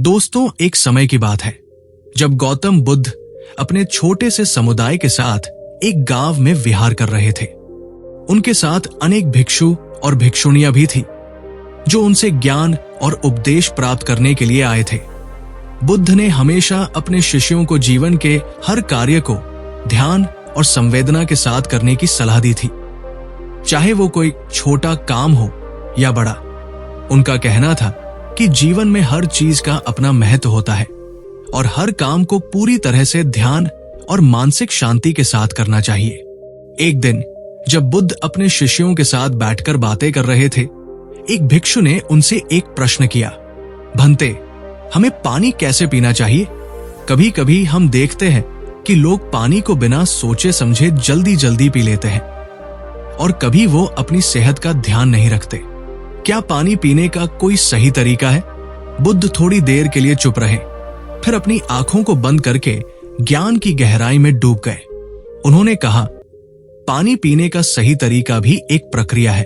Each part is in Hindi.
दोस्तों, एक समय की बात है जब गौतम बुद्ध अपने छोटे से समुदाय के साथ एक गांव में विहार कर रहे थे। उनके साथ अनेक भिक्षु और भिक्षुणियां भी थी जो उनसे ज्ञान और उपदेश प्राप्त करने के लिए आए थे। बुद्ध ने हमेशा अपने शिष्यों को जीवन के हर कार्य को ध्यान और संवेदना के साथ करने की सलाह दी थी, चाहे वो कोई छोटा काम हो या बड़ा। उनका कहना था कि जीवन में हर चीज का अपना महत्व होता है और हर काम को पूरी तरह से ध्यान और मानसिक शांति के साथ करना चाहिए। एक दिन जब बुद्ध अपने शिष्यों के साथ बैठकर बातें कर रहे थे, एक भिक्षु ने उनसे एक प्रश्न किया, भंते, हमें पानी कैसे पीना चाहिए? कभी कभी हम देखते हैं कि लोग पानी को बिना सोचे समझे जल्दी जल्दी पी लेते हैं और कभी वो अपनी सेहत का ध्यान नहीं रखते। क्या पानी पीने का कोई सही तरीका है? बुद्ध थोड़ी देर के लिए चुप रहे, फिर अपनी आंखों को बंद करके ज्ञान की गहराई में डूब गए। उन्होंने कहा, पानी पीने का सही तरीका भी एक प्रक्रिया है,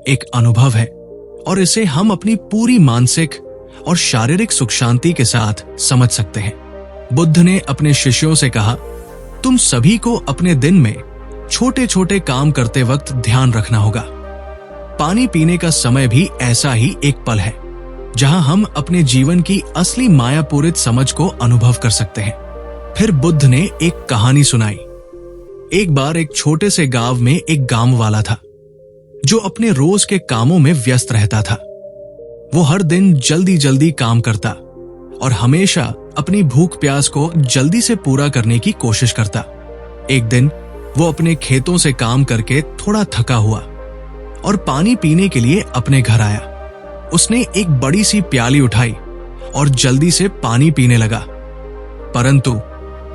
एक अनुभव है और इसे हम अपनी पूरी मानसिक और शारीरिक सुख शांति के साथ समझ सकते हैं। बुद्ध ने अपने शिष्यों से कहा, तुम सभी को अपने दिन में छोटे छोटे काम करते वक्त ध्यान रखना होगा। पानी पीने का समय भी ऐसा ही एक पल है जहां हम अपने जीवन की असली मायापूरित समझ को अनुभव कर सकते हैं। फिर बुद्ध ने एक कहानी सुनाई। एक बार एक छोटे से गांव में एक गांव वाला था जो अपने रोज के कामों में व्यस्त रहता था। वो हर दिन जल्दी जल्दी काम करता और हमेशा अपनी भूख प्यास को जल्दी से पूरा करने की कोशिश करता। एक दिन वो अपने खेतों से काम करके थोड़ा थका हुआ और पानी पीने के लिए अपने घर आया। उसने एक बड़ी सी प्याली उठाई और जल्दी से पानी पीने लगा, परंतु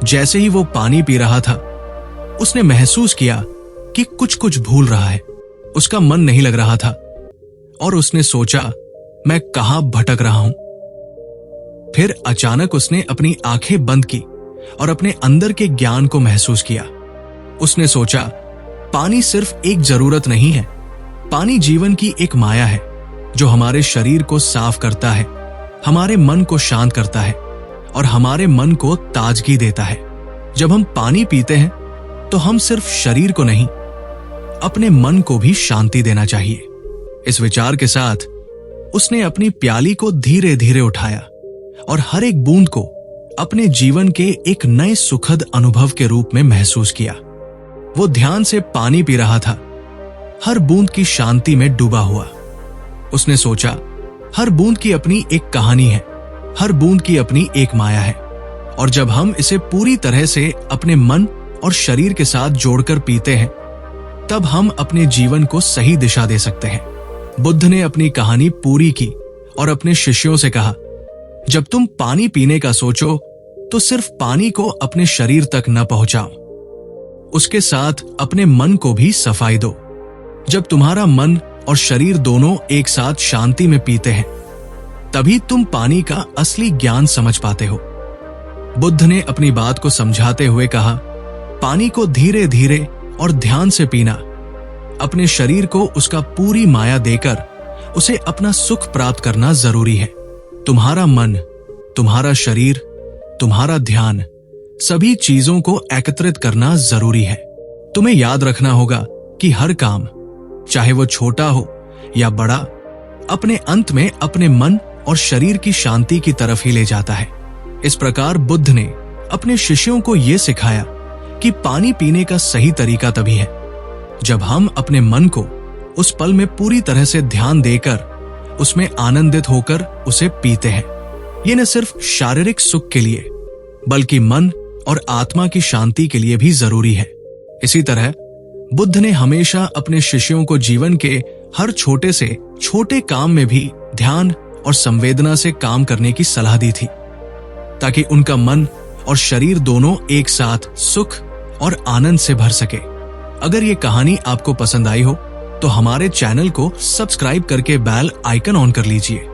जैसे ही वो पानी पी रहा था, उसने महसूस किया कि कुछ भूल रहा है। उसका मन नहीं लग रहा था और उसने सोचा, मैं कहां भटक रहा हूं। फिर अचानक उसने अपनी आंखें बंद की और अपने अंदर के ज्ञान को महसूस किया। उसने सोचा, पानी सिर्फ एक जरूरत नहीं है, पानी जीवन की एक माया है जो हमारे शरीर को साफ करता है, हमारे मन को शांत करता है और हमारे मन को ताजगी देता है। जब हम पानी पीते हैं तो हम सिर्फ शरीर को नहीं, अपने मन को भी शांति देना चाहिए। इस विचार के साथ उसने अपनी प्याली को धीरे धीरे उठाया और हर एक बूंद को अपने जीवन के एक नए सुखद अनुभव के रूप में महसूस किया। वो ध्यान से पानी पी रहा था, हर बूंद की शांति में डूबा हुआ। उसने सोचा, हर बूंद की अपनी एक कहानी है, हर बूंद की अपनी एक माया है और जब हम इसे पूरी तरह से अपने मन और शरीर के साथ जोड़कर पीते हैं, तब हम अपने जीवन को सही दिशा दे सकते हैं। बुद्ध ने अपनी कहानी पूरी की और अपने शिष्यों से कहा, जब तुम पानी पीने का सोचो तो सिर्फ पानी को अपने शरीर तक न पहुंचाओ, उसके साथ अपने मन को भी सफाई दो। जब तुम्हारा मन और शरीर दोनों एक साथ शांति में पीते हैं, तभी तुम पानी का असली ज्ञान समझ पाते हो। बुद्ध ने अपनी बात को समझाते हुए कहा, पानी को धीरे धीरे और ध्यान से पीना, अपने शरीर को उसका पूरी माया देकर उसे अपना सुख प्राप्त करना जरूरी है। तुम्हारा मन, तुम्हारा शरीर, तुम्हारा ध्यान, सभी चीजों को एकत्रित करना जरूरी है। तुम्हें याद रखना होगा कि हर काम, चाहे वो छोटा हो या बड़ा, अपने अंत में अपने मन और शरीर की शांति की तरफ ही ले जाता है। इस प्रकार बुद्ध ने अपने शिष्यों को यह सिखाया कि पानी पीने का सही तरीका तभी है जब हम अपने मन को उस पल में पूरी तरह से ध्यान देकर उसमें आनंदित होकर उसे पीते हैं। ये न सिर्फ शारीरिक सुख के लिए बल्कि मन और आत्मा की शांति के लिए भी जरूरी है। इसी तरह बुद्ध ने हमेशा अपने शिष्यों को जीवन के हर छोटे से छोटे काम में भी ध्यान और संवेदना से काम करने की सलाह दी थी, ताकि उनका मन और शरीर दोनों एक साथ सुख और आनंद से भर सके। अगर ये कहानी आपको पसंद आई हो तो हमारे चैनल को सब्सक्राइब करके बेल आइकन ऑन कर लीजिए